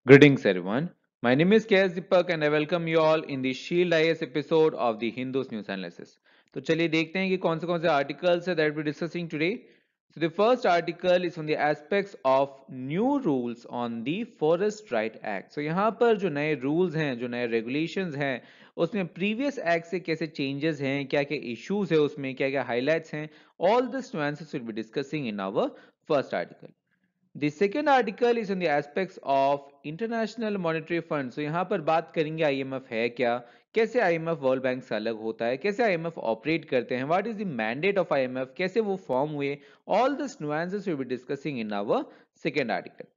Greetings everyone. My name is KS Deepak and I welcome you all in the Shield IS episode of the Hindus News Analysis. तो चलिए देखते हैं कि कौन से articles है that we're discussing today. So the first article is on the aspects of new rules on the Forest Right Act. So यहाँ पर जो नए rules हैं, जो नए regulations हैं, उसमें previous act से कैसे changes हैं, क्या-क्या issues है उसमें, क्या-क्या highlights हैं, all this nuances we'll be discussing in our first article. The second article is on the aspects of International Monetary Fund. So यहाँ पर बात करेंगे IMF है क्या, कैसे IMF वर्ल्ड बैंक से अलग होता है, कैसे IMF ऑपरेट करते हैं, what is the mandate of IMF, कैसे वो फॉर्म हुए, all these nuances we'll be discussing in our second article.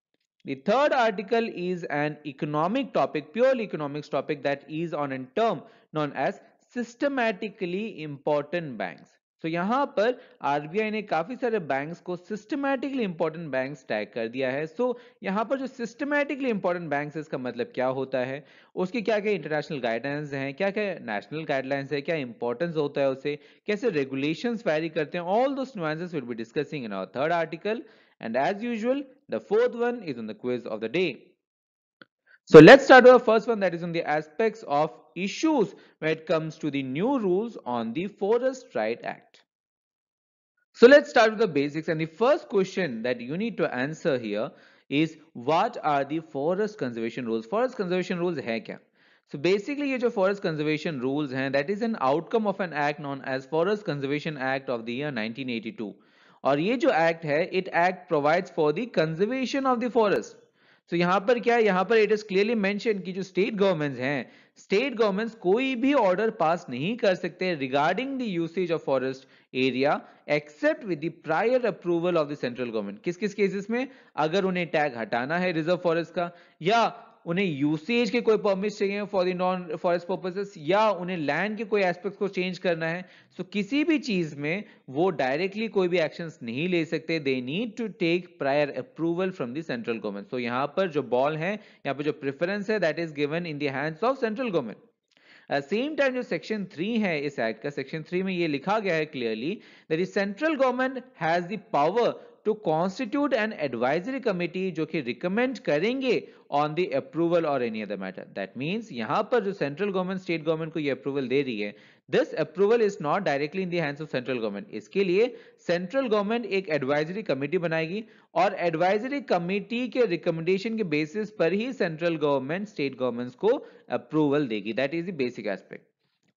The third article is an economic topic, purely economics topic that is on a term known as systematically important banks. तो यहाँ पर RBI ने काफी सारे banks को systematically important banks tag कर दिया है। सो यहाँ पर जो सिस्टमैटिकली इंपॉर्टेंट बैंक्स है इसका मतलब क्या होता है, उसके क्या क्या इंटरनेशनल गाइडलाइंस हैं, क्या क्या नेशनल गाइडलाइंस है, क्या इंपॉर्टेंस होता है उसे, कैसे रेगुलेशंस वैरी करते हैं, all those nuances will be discussing in our third article and as usual the fourth one is on the quiz of the day. So let's start with the first one, that is on the aspects of issues when it comes to the new rules on the Forest Right Act. So let's start with the basics, and the first question that you need to answer here is what are the forest conservation rules? Forest conservation rules है क्या? So basically ये जो forest conservation rules हैं that is an outcome of an act known as Forest Conservation Act of the year 1982. और ये जो act है, it act provides for the conservation of the forest. तो यहाँ पर क्या है, यहाँ पर इट इज क्लियरली मेंशन कि जो स्टेट गवर्नमेंट्स हैं, स्टेट गवर्नमेंट्स कोई भी ऑर्डर पास नहीं कर सकते regarding the usage of forest area except with the prior approval of the central government. किस किस केसेस में, अगर उन्हें टैग हटाना है रिजर्व फॉरेस्ट का, या उन्हें यूसेज के कोई परमिट चाहिए for the non forest purposes, या उन्हें लैंड के कोई एस्पेक्ट्स को चेंज करना है, सो किसी भी चीज में वो डायरेक्टली कोई भी एक्शंस नहीं ले सकते. They need to take prior approval from the central government. So यहाँ पर जो बॉल है, यहाँ पर जो प्रेफरेंस है, that is given in the hands of central government. Same time जो सेक्शन 3 है इस एक्ट का, सेक्शन 3 में ये लिखा गया है clearly that is central government has the power to constitute an advisory committee जो कि रिकमेंड करेंगे ऑन द अप्रूवल और any other matter. That means यहां पर जो सेंट्रल गवर्नमेंट स्टेट गवर्नमेंट को ये अप्रूवल दे रही है, this approval is not directly in the hands of central government. इसके लिए सेंट्रल गवर्नमेंट एक एडवाइजरी कमेटी बनाएगी और एडवाइजरी कमेटी के रिकमेंडेशन के बेसिस पर ही सेंट्रल गवर्नमेंट स्टेट गवर्नमेंट्स को अप्रूवल देगी. That is the basic aspect.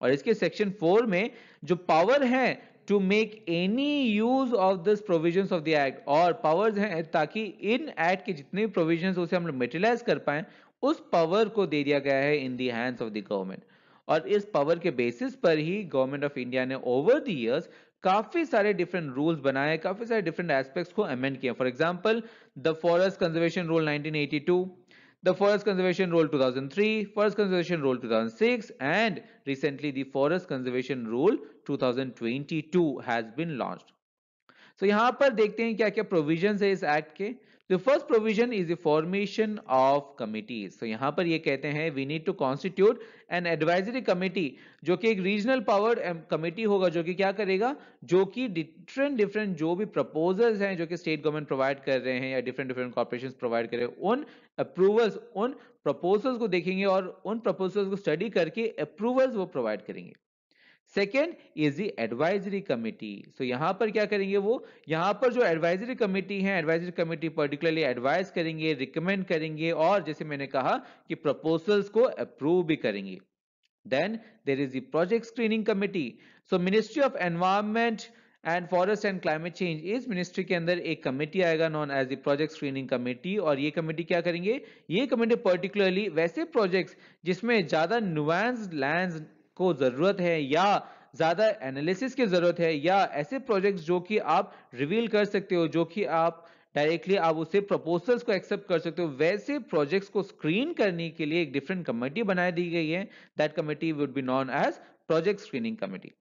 और इसके सेक्शन 4 में जो पावर है to make any use of this provisions of the act, और पावर्स हैं ताकि इन एक्ट के जितने भी प्रोविजंस उसे हम लोग मेटेरियलाइज कर पाए, उस पावर को दे दिया गया है इन the hands of the government. और इस पावर के बेसिस पर ही गवर्नमेंट ऑफ इंडिया ने ओवर द इयर्स काफी सारे डिफरेंट रूल्स बनाए, काफी सारे डिफरेंट एस्पेक्ट्स को अमेंड किया. For example the forest conservation rule 1982, the Forest Conservation Rule 2003, Forest Conservation Rule 2006, and recently the Forest Conservation Rule 2022 has been launched. So यहाँ पर देखते हैं क्या क्या प्रोविजंस है इस एक्ट के. The first provision is the formation of committees. तो यहाँ पर ये कहते हैं we need to constitute an advisory committee जो कि एक रीजनल पावर्ड कमिटी होगा जो कि क्या करेगा, जो कि डिफरेंट डिफरेंट जो भी प्रपोजल्स हैं जो कि स्टेट गवर्नमेंट प्रोवाइड कर रहे हैं या डिफरेंट डिफरेंट कॉर्पोरेशंस प्रोवाइड कर रहे हैं, उन अप्रूवल्स, उन प्रपोजल्स को देखेंगे और उन प्रपोजल्स को स्टडी करके अप्रूवल्स वो प्रोवाइड करेंगे. Second is the advisory committee. So यहां पर क्या करेंगे वो, यहां पर जो एडवाइजरी कमिटी है, एडवाइजरी कमिटी पर्टिकुलरली एडवाइज करेंगे, रिकमेंड करेंगे और जैसे मैंने कहा कि प्रपोजल्स को अप्रूव भी करेंगे. Then there is the project screening committee. So ministry of environment and forest and climate change, इस मिनिस्ट्री के अंदर एक कमेटी आएगा known as the project screening committee. और ये कमेटी क्या करेंगे, ये कमेटी पर्टिकुलरली वैसे प्रोजेक्ट्स जिसमें ज्यादा नुआंस्ड लैंड्स को जरूरत है या ज्यादा एनालिसिस की जरूरत है, या ऐसे प्रोजेक्ट्स जो कि आप रिवील कर सकते हो, जो कि आप डायरेक्टली आप उसे प्रपोजल्स को एक्सेप्ट कर सकते हो, वैसे प्रोजेक्ट्स को स्क्रीन करने के लिए एक डिफरेंट कमेटी बना दी गई है. That committee would be known as project screening committee.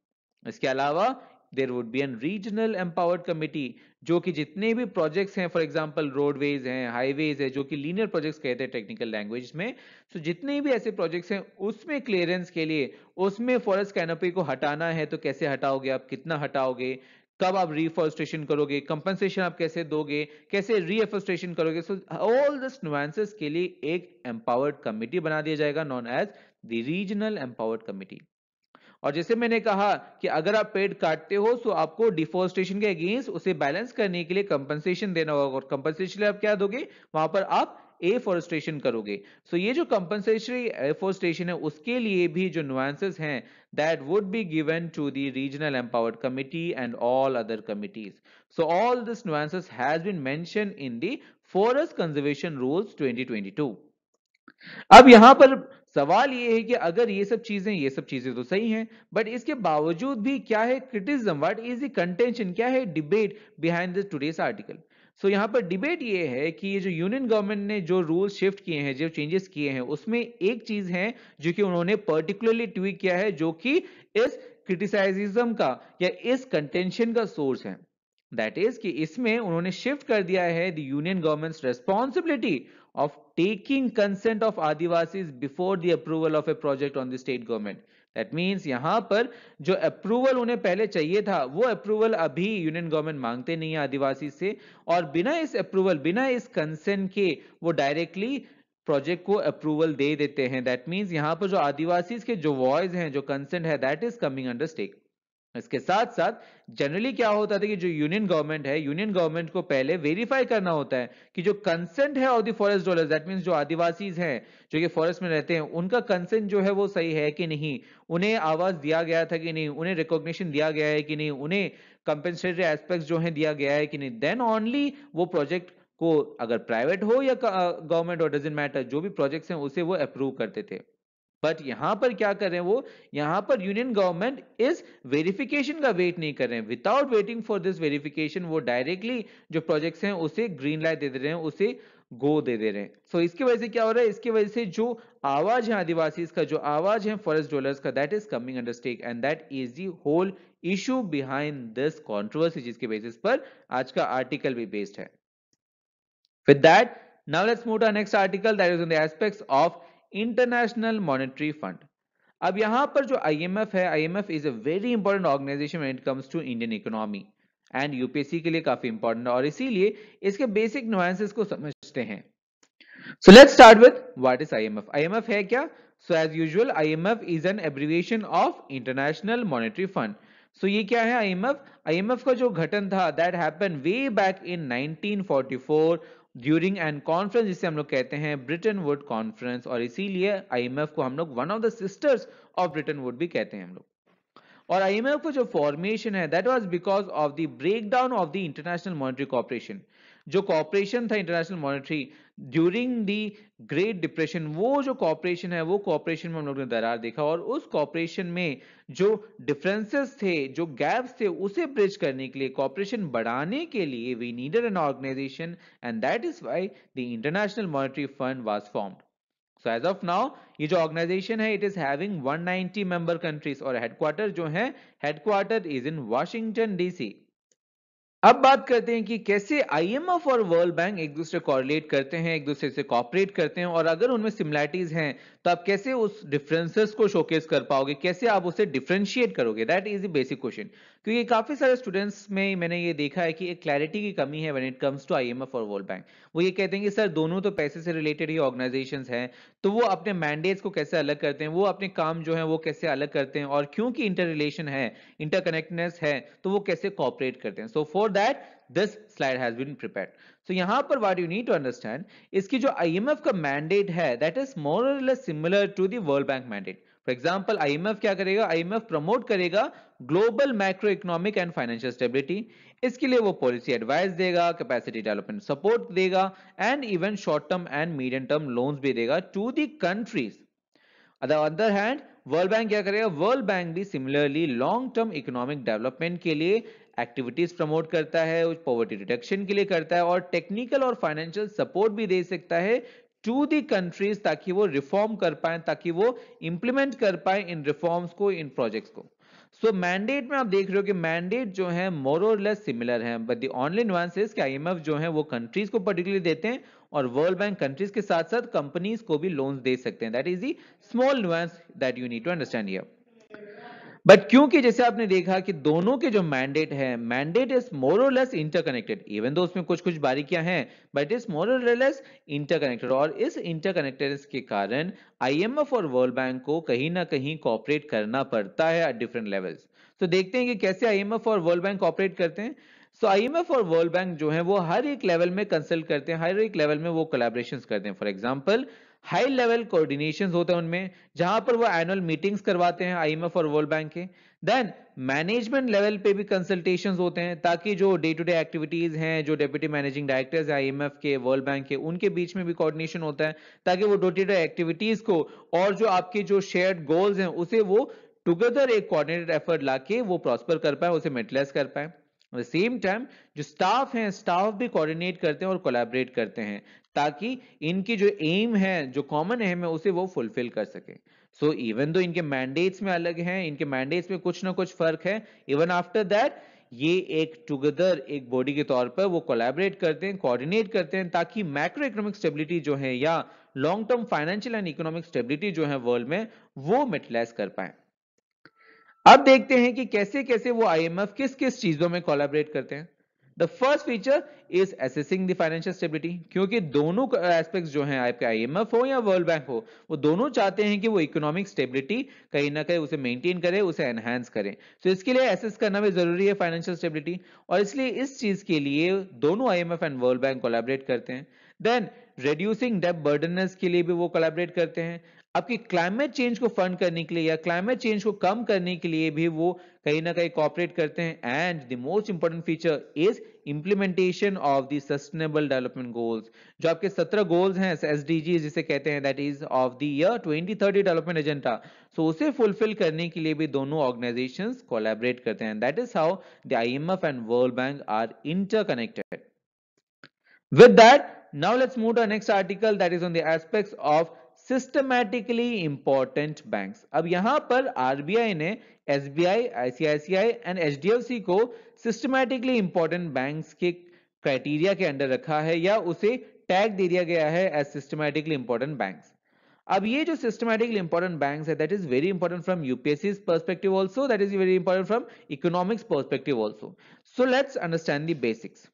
इसके अलावा there would be an regional empowered committee जो कि जितने भी प्रोजेक्ट्स हैं, फॉर एग्जांपल रोडवेज हैं, हाईवेज है, जो कि लीनियर प्रोजेक्ट्स कहते हैं टेक्निकल लैंग्वेज में, सो जितने भी ऐसे प्रोजेक्ट्स हैं उसमें क्लियरेंस के लिए, उसमें फॉरेस्ट कैनोपी को हटाना है तो कैसे हटाओगे आप, कितना हटाओगे, कब आप रिफॉरेस्टेशन करोगे, कंपनसेशन आप कैसे दोगे, कैसे रीएफोरेस्टेशन करोगे। सो ऑल दिस नुआंसेस के लिए एक एम्पावर्ड कमिटी बना दिया जाएगा known as the regional empowered committee. और जैसे मैंने कहा कि अगर आप पेड़ काटते हो तो आपको डिफोरेस्टेशन के अगेंस्ट उसे बैलेंस करने के लिए कंपनसेशन देना होगा, और कंपनसेशन आप क्या दोगे, वहां पर आप एफोरेस्टेशन करोगे। सो ये जो कंपनसेशनरी एफोरेस्टेशन है उसके लिए भी जो नुआंसेस हैं that would be given to the regional empowered committee and all other committees. So all this nuances has been mentioned in the forest conservation rules 2022. अब यहां पर सवाल ये है कि अगर ये सब चीजें तो सही हैं, बट इसके बावजूद भी क्या है criticism, what is the contention, क्या है debate behind this today's article. So यहां पर डिबेट ये है कि ये जो यूनियन गवर्नमेंट ने जो रूल शिफ्ट किए हैं, जो चेंजेस किए हैं, उसमें एक चीज है जो कि उन्होंने पर्टिकुलरली ट्वीक किया है, जो कि इस क्रिटिसाइजिज्म का या इस कंटेंशन का सोर्स है। दैट इज कि इसमें उन्होंने शिफ्ट कर दिया है the union governments responsibility of taking consent of Adivasis before the approval of a project on the state government. That means यहां पर जो अप्रूवल उन्हें पहले चाहिए था वो अप्रूवल अभी यूनियन गवर्नमेंट मांगते नहीं है आदिवासी से, और बिना इस अप्रूवल, बिना इस कंसेंट के वो डायरेक्टली प्रोजेक्ट को अप्रूवल दे देते हैं। दैट मीन्स यहां पर जो आदिवासी के जो वॉइस हैं, जो कंसेंट है, that is coming under stake. इसके साथ साथ जनरली क्या होता था कि जो यूनियन गवर्नमेंट है, यूनियन गवर्नमेंट को पहले वेरीफाई करना होता है कि जो कंसेंट है of the forest dollars, that means जो आदिवासीज हैं जो कि फॉरेस्ट में रहते हैं, उनका कंसेंट जो है वो सही है कि नहीं, उन्हें आवाज दिया गया था कि नहीं, उन्हें रिकॉग्निशन दिया गया है कि नहीं, उन्हें कंपेंसेटरी एस्पेक्ट्स जो है दिया गया है कि नहीं, देन ओनली वो प्रोजेक्ट को, अगर प्राइवेट हो या गवर्नमेंट और डजेंट मैटर, जो भी प्रोजेक्ट्स हैं उसे वो अप्रूव करते थे। बट यहां पर क्या कर रहे हैं वो, यहां पर यूनियन गवर्नमेंट इस वेरिफिकेशन का वेट नहीं कर रहे हैं। Without waiting for this verification वो डायरेक्टली जो प्रोजेक्ट्स हैं उसे ग्रीन लाइट दे दे रहे हैं, उसे गो दे दे रहे हैं। सो इसकी वजह से क्या हो रहा है, इसकी वजह से जो आवाज है आदिवासी का, जो आवाज है फॉरेस्ट डॉलर्स का, that is coming under stake, and that is the whole issue behind this controversy, जिसके बेसिस पर आज का आर्टिकल भी बेस्ड है। With that, now let's move to our next article that is on the aspects of International Monetary Fund. अब यहां पर जो IMF है, IMF is a very important organization when it comes to Indian economy and UPSC के लिए काफी important है, और इसीलिए इसके बेसिक nuances को समझते हैं। So let's start with what is IMF. IMF है क्या? So as usual, IMF is an abbreviation of International Monetary Fund. So ये क्या है IMF? IMF का जो गठन था that happened way back in 1944 during an conference जिसे हम लोग कहते हैं ब्रिटन वुड कॉन्फ्रेंस, और इसीलिए IMF को हम लोग one of the sisters of Britain would भी कहते हैं हम लोग। और IMF का जो फॉर्मेशन है that was because of the breakdown of the International monetary corporation. जो कॉर्पोरेशन था international monetary during the great depression, वो जो कॉर्पोरेशन है, वो कॉर्पोरेशन में हम लोग ने दरार देखा, और उस कॉर्पोरेशन में जो डिफरेंसेस थे, जो गैप्स थे, उसे ब्रिज करने के लिए, कॉर्पोरेशन बढ़ाने के लिए we needed an organisation, and that is why the International Monetary Fund was formed. So as of now, ये जो ऑर्गेनाइजेशन है, it is having 190 member countries, और हेडक्वार्टर जो है, headquarter is in Washington DC. अब बात करते हैं कि कैसे आईएमएफ और वर्ल्ड बैंक एक दूसरे कोरिलेट करते हैं, एक दूसरे से कोऑपरेट करते हैं, और अगर उनमें सिमिलरिटीज हैं तो आप कैसे उस डिफरेंसेस को शोकेस कर पाओगे, कैसे आप उसे डिफरेंशिएट करोगे, that is the basic question. क्योंकि काफी सारे स्टूडेंट्स में मैंने ये देखा है कि एक क्लैरिटी की कमी है when it comes to IMF और वर्ल्ड बैंक। वो ये कहते हैं कि सर दोनों तो पैसे से रिलेटेड ही ऑर्गेनाइजेशंस हैं, तो वो अपने मैंडेट्स को कैसे अलग करते हैं, वो अपने काम जो है वो कैसे अलग करते हैं, और क्योंकि इंटर रिलेशन है, इंटरकनेक्टनेस है, तो वो कैसे कॉपरेट करते हैं। So for that this slide has been prepared. So यहाँ पर what you need to understand, इसकी जो IMF का mandate है that is more or less similar to the World Bank mandate. For example, IMF क्या करेगा, IMF प्रमोट करेगा global macro economic and financial stability. इसके लिए वो पॉलिसी एडवाइस देगा, कैपेसिटी डेवलपमेंट सपोर्ट देगा, and even short term and medium term loans भी देगा to the countries. On the other hand, World Bank क्या करेगा, वर्ल्ड बैंक भी similarly long term economic development के लिए एक्टिविटीज प्रमोट करता है, पॉवर्टी रिडक्शन के लिए करता है, और टेक्निकल और फाइनेंशियल सपोर्ट भी दे सकता है टू दी कंट्रीज, ताकि वो रिफॉर्म कर पाए, ताकि वो इंप्लीमेंट कर पाए इन रिफॉर्म्स को, इन प्रोजेक्ट्स को। सो मैंडेट में आप देख रहे हो कि मैंडेट जो है मोर और लेस सिमिलर है, but the only nuance is कि आईएमएफ जो है वो कंट्रीज को पर्टिकुलरली देते हैं, और वर्ल्ड बैंक कंट्रीज के साथ साथ कंपनीज को भी लोन्स दे सकते हैं। That is the small nuance that you need to understand here. But क्योंकि जैसे आपने देखा कि दोनों के जो मैंडेट है, मैंडेट इज मोर और लेस इंटरकनेक्टेड, इवन दो उसमें कुछ कुछ बारीकियां हैं, बट इज मोर और लेस इंटरकनेक्टेड। और इस इंटरकनेक्टेडनेस के कारण आईएमएफ और वर्ल्ड बैंक को कहीं ना कहीं कॉपरेट करना पड़ता है एट डिफरेंट लेवल्स। तो देखते हैं कि कैसे आईएमएफ और वर्ल्ड बैंक कॉपरेट करते हैं। सो आईएमएफ और वर्ल्ड बैंक जो है वो हर एक लेवल में कंसल्ट करते हैं, हर एक लेवल में वो कोलैबोरेशंस करते हैं। For example high level coordinations होते हैं उनमें, जहां पर वो एनुअल मीटिंग्स करवाते हैं आईएमएफ और वर्ल्ड बैंक के। देन मैनेजमेंट लेवल पे भी कंसल्टेशंस होते हैं, ताकि जो डे टू डे एक्टिविटीज हैं, जो डेप्यूटी मैनेजिंग डायरेक्टर्स आईएमएफ के वर्ल्ड बैंक के, उनके बीच में भी कोऑर्डिनेशन होता है, ताकि वो डे टू डे एक्टिविटीज को और जो आपके जो शेयर्ड गोल्स हैं उसे वो टुगेदर एक कोऑर्डिनेटेड एफर्ट लाके वो प्रॉस्पर कर पाए, उसे मेटलाइज कर पाए। एट द सेम टाइम जो स्टाफ हैं, स्टाफ भी कोऑर्डिनेट करते हैं और कोलैबोरेट करते हैं, ताकि इनकी जो एम है, जो कॉमन एम है, उसे वो फुलफिल कर सके। सो इवन दो इनके मैंडेट्स में अलग हैं, इनके मैंडेट्स में कुछ ना कुछ फर्क है, इवन आफ्टर दैट ये एक टुगेदर एक बॉडी के तौर पर वो कोलैबोरेट करते हैं, कोऑर्डिनेट करते हैं, ताकि मैक्रो इकोनॉमिक स्टेबिलिटी जो है या long term financial and economic stability जो है वर्ल्ड में, वो मेटलाइज कर पाए। अब देखते हैं कि कैसे कैसे वो आईएमएफ किस किस चीजों में कोलैबोरेट करते हैं। The first feature is assessing the financial stability, क्योंकि दोनों एस्पेक्ट्स जो हैं, आपके आईएमएफ हो या वर्ल्ड बैंक हो, वो दोनों चाहते हैं कि वो इकोनॉमिक स्टेबिलिटी कहीं ना कहीं उसे मेंटेन करे, उसे एनहांस करें। तो इसके लिए एसेस करना भी जरूरी है फाइनेंशियल स्टेबिलिटी, और इसलिए इस चीज के लिए दोनों IMF and World bank collaborate करते हैं। देन रिड्यूसिंग डेब्ट बर्डननेस के लिए भी वो कोलैबोरेट करते हैं। आपकी क्लाइमेट चेंज को फंड करने के लिए या क्लाइमेट चेंज को कम करने के लिए भी वो कहीं ना कहीं कॉपरेट करते हैं। And the most important feature is implementation of the sustainable development goals, जो आपके 17 गोल्स हैं, एसडीजी जिसे कहते हैं, that is of the year 2030 development agenda. So उसे फुलफिल करने के लिए भी दोनों ऑर्गेनाइजेशंस कोलैबोरेट करते हैं। That is how the IMF and World Bank are interconnected. With that, now let's move to our next article, that is on the aspects of systematically important banks. अब यहां पर आरबीआई ने SBI, ICICI and HDFC को systematically important banks के criteria के under रखा है, या उसे टैग दे दिया गया है एज सिस्टमैटिकली इंपॉर्टेंट बैंक्स। अब ये जो सिस्टमैटिकली इंपॉर्टेंट बैंक्स है, that is very important from UPSC perspective also, that is very important from economics perspective also. So let's understand the basics.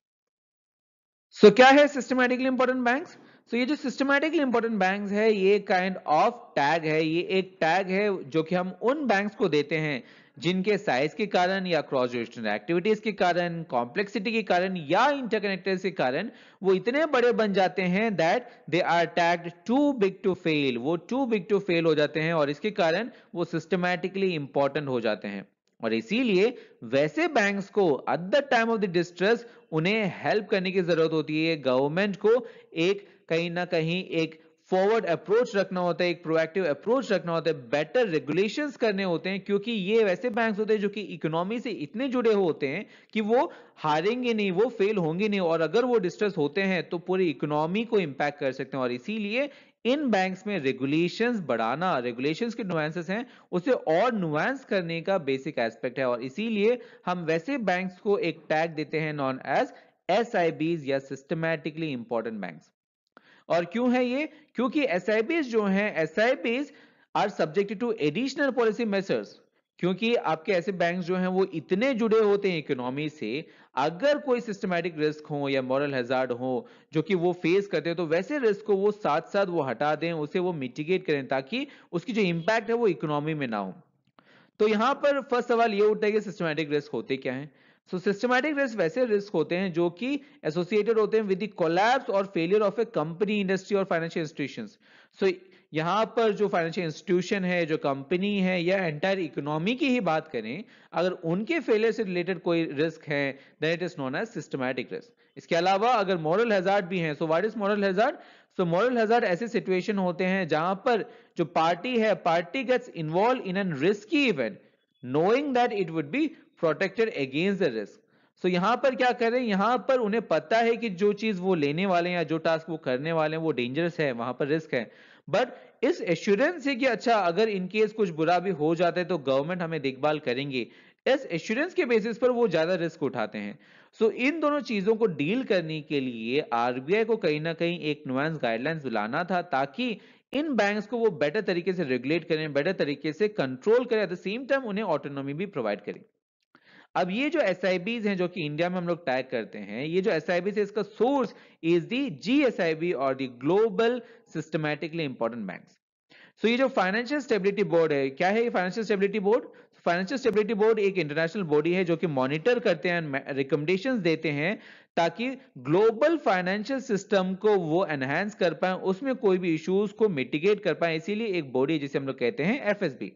So क्या है सिस्टमैटिकली इंपॉर्टेंट बैंक्स? सो ये जो systematically important banks है, ये kind of tag है, ये एक tag है जो कि हम उन बैंक्स को देते हैं जिनके साइज के कारण या क्रॉस जुरिस्डिक्शनल एक्टिविटीज के कारण, कॉम्प्लेक्सिटी के कारण या इंटरकनेक्टेड के कारण वो इतने बड़े बन जाते हैं that they are tagged too big to fail, वो टू बिग टू फेल हो जाते हैं, और इसके कारण वो सिस्टमैटिकली इंपॉर्टेंट हो जाते हैं। और इसीलिए वैसे बैंक्स को at the time of the distress उन्हें हेल्प करने की जरूरत होती है। गवर्नमेंट को एक कहीं ना कहीं एक फॉरवर्ड अप्रोच रखना होता है, एक प्रोएक्टिव अप्रोच रखना होता है, बेटर रेगुलेशंस करने होते हैं, क्योंकि ये वैसे बैंक्स होते हैं जो कि इकोनॉमी से इतने जुड़े होते हैं कि वो हारेंगे नहीं, वो फेल होंगे नहीं, और अगर वो डिस्ट्रेस होते हैं तो पूरी इकोनॉमी को इंपैक्ट कर सकते हैं। और इसीलिए इन बैंक्स में रेगुलेशंस बढ़ाना, रेगुलेशंस के नुआंसेस हैं, उसे और नुआंस करने का बेसिक एस्पेक्ट है, और इसीलिए हम वैसे बैंक्स को एक टैग देते हैं नॉन एज एसआईबीज या सिस्टमैटिकली इंपॉर्टेंट बैंक्स। और क्यों है ये? क्योंकि एसआईबीज जो हैं, SIBs are subjected to additional policy measures, क्योंकि आपके ऐसे बैंक जो हैं वो इतने जुड़े होते हैं इकोनॉमी से, अगर कोई सिस्टमैटिक रिस्क हो या मॉरल हैजार्ड हो जो कि वो फेस करते हैं, तो वैसे रिस्क को वो साथ साथ वो हटा दें, उसे वो मिटिगेट करें, ताकि उसकी जो इंपैक्ट है वो इकोनॉमी में ना हो। तो यहां पर फर्स्ट सवाल ये उठता है कि सिस्टमैटिक रिस्क होते क्या हैं? सो सिस्टमैटिक रिस्क वैसे रिस्क होते हैं जो कि एसोसिएटेड होते हैं विद द कोलैप्स और failure of A company, industry और फाइनेंशियल इंस्टीट्यूशंस। सो यहां पर जो फाइनेंशियल इंस्टीट्यूशन है, जो कंपनी है, या एंटायर इकोनॉमी की ही बात करें, अगर उनके फेलियर से रिलेटेड कोई रिस्क है, then it is known as systematic risk. इसके अलावा अगर मॉरल हैजार्ड भी है, so what is moral hazard? So moral hazard ऐसे सिचुएशन होते हैं जहां पर जो पार्टी है, party gets involve in an risky event knowing that it would be protected against the risk। So यहां पर क्या कर रहे हैं, यहां पर उन्हें पता है कि जो चीज वो लेने वाले हैं या जो टास्क वो करने वाले हैं वो डेंजरस है, वहां पर रिस्क है, बट इस एश्योरेंस से कि अच्छा अगर इनकेस कुछ बुरा भी हो जाता है तो गवर्नमेंट हमें देखभाल करेंगे, इस एश्योरेंस के बेसिस पर वो ज्यादा रिस्क उठाते हैं। सो इन दोनों चीजों को डील करने के लिए आरबीआई को कहीं ना कहीं एक नुआंस गाइडलाइंस लाना था, ताकि इन बैंक्स को वो बेटर तरीके से रेगुलेट करें, बेटर तरीके से कंट्रोल करें, एट द सेम टाइम उन्हें ऑटोनॉमी भी प्रोवाइड करें। अब ये जो एसआईबीज हैं जो कि इंडिया में हम लोग टैग करते हैं, ये जो एसआईबीज है इसका सोर्स इज दी जीएसआईबी और the global systematically important banks. So ये जो फाइनेंशियल स्टेबिलिटी बोर्ड है, क्या है ये financial stability board? Financial stability board एक इंटरनेशनल बॉडी है जो कि मॉनिटर करते हैं, रिकमेंडेशंस देते हैं, ताकि ग्लोबल फाइनेंशियल सिस्टम को वो एनहांस कर पाए, उसमें कोई भी इश्यूज को मिटिगेट कर पाए। इसीलिए एक बॉडी जिसे हम लोग कहते हैं FSB.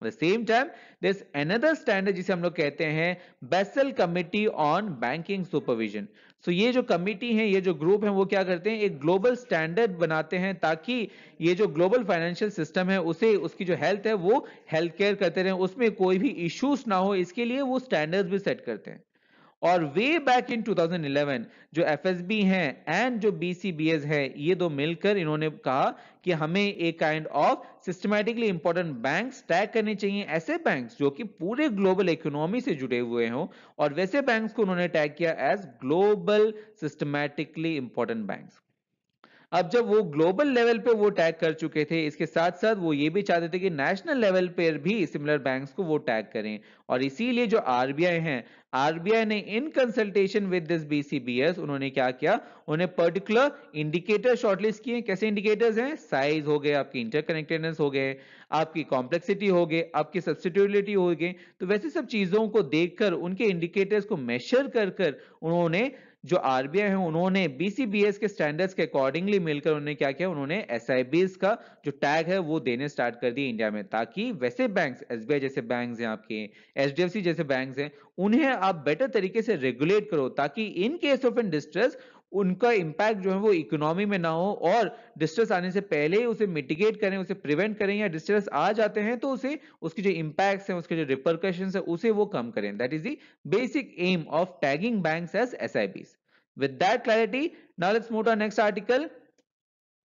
At the same time, there's another standard जिसे हम लोग कहते हैं Basel committee on banking supervision. So ये जो कमिटी है, ये जो ग्रुप है, वो क्या करते हैं, एक ग्लोबल स्टैंडर्ड बनाते हैं, ताकि ये जो ग्लोबल फाइनेंशियल सिस्टम है उसे, उसकी जो हेल्थ है वो हेल्थ केयर करते रहे, उसमें कोई भी इश्यूज ना हो, इसके लिए वो स्टैंडर्ड्स भी सेट करते हैं। और वे बैक इन 2011 जो एफएसबी हैं एंड जो बीसीबीएस है, ये दो मिलकर इन्होंने कहा कि हमें एक kind of systematically important banks tag करने चाहिए, ऐसे बैंक्स जो कि पूरे ग्लोबल इकोनॉमी से जुड़े हुए हों, और वैसे बैंक्स को उन्होंने टैग किया as global systematically important banks. अब जब वो ग्लोबल लेवल पे वो टैग कर चुके थे, इसके साथ साथ वो ये भी चाहते थे कि नेशनल लेवल पर भी सिमिलर बैंक्स को वो टैग करें, और इसीलिए जो आरबीआई है, आरबीआई ने in consultation with this BCBS उन्होंने क्या किया, उन्हें पर्टिकुलर इंडिकेटर शॉर्टलिस्ट किए। कैसे इंडिकेटर्स हैं? साइज हो गए, आपकी इंटरकनेक्टेडनेस हो गए, आपकी कॉम्प्लेक्सिटी हो गए, आपकी सब्स्टिट्यूटिबिलिटी हो गई। तो वैसे सब चीजों को देखकर, उनके इंडिकेटर्स को मेजर कर कर उन्होंने, जो आरबीआई है, उन्होंने बीसीबीएस के स्टैंडर्ड्स के अकॉर्डिंगली मिलकर उन्होंने क्या किया, उन्होंने एसआईबीज का जो टैग है वो देने स्टार्ट कर दिए इंडिया में, ताकि वैसे बैंक्स, एसबीआई जैसे बैंक्स हैं, आपके एचडीएफसी जैसे बैंक्स हैं, उन्हें आप बेटर तरीके से रेगुलेट करो, ताकि in case of an distress उनका इंपैक्ट जो है वो इकोनॉमी में ना हो, और डिस्ट्रेस आने से पहले ही उसे मिटिगेट करें, उसे प्रिवेंट करें, या डिस्ट्रेस आ जाते हैं तो उसे, उसकी जो इंपैक्ट्स हैं, उसके जो रिपरकशंस है, उसे वो कम करें। That is the basic aim of tagging banks as SIBs. With that clarity, now let's move to our next article.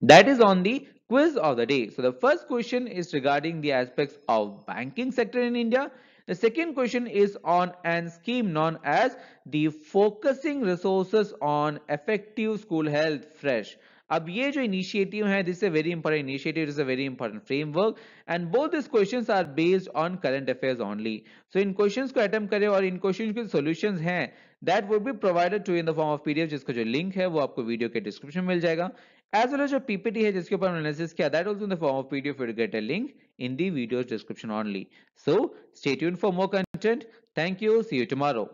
That is on the quiz of the day. So the first question is regarding the aspects of banking sector in India. The second question is on an scheme known as the Focusing Resources on Effective School Health Fresh. अब ये जो initiative है, this is very important initiative, is a very important framework, and both this questions are based on current affairs only. So इन questions को attempt करें, और इन questions के सॉल्यूशंस हैं that would be provided to in the form of PDF, जिसका जो link है वो आपको वीडियो के डिस्क्रिप्शन में मिल जाएगा, एज वेल एज जो पीपीटी है जिसके ऊपर एनालिसिस किया, that also in the form of PDF, you get a link in the video description only. So stay tuned for more content. Thank you, see you tomorrow.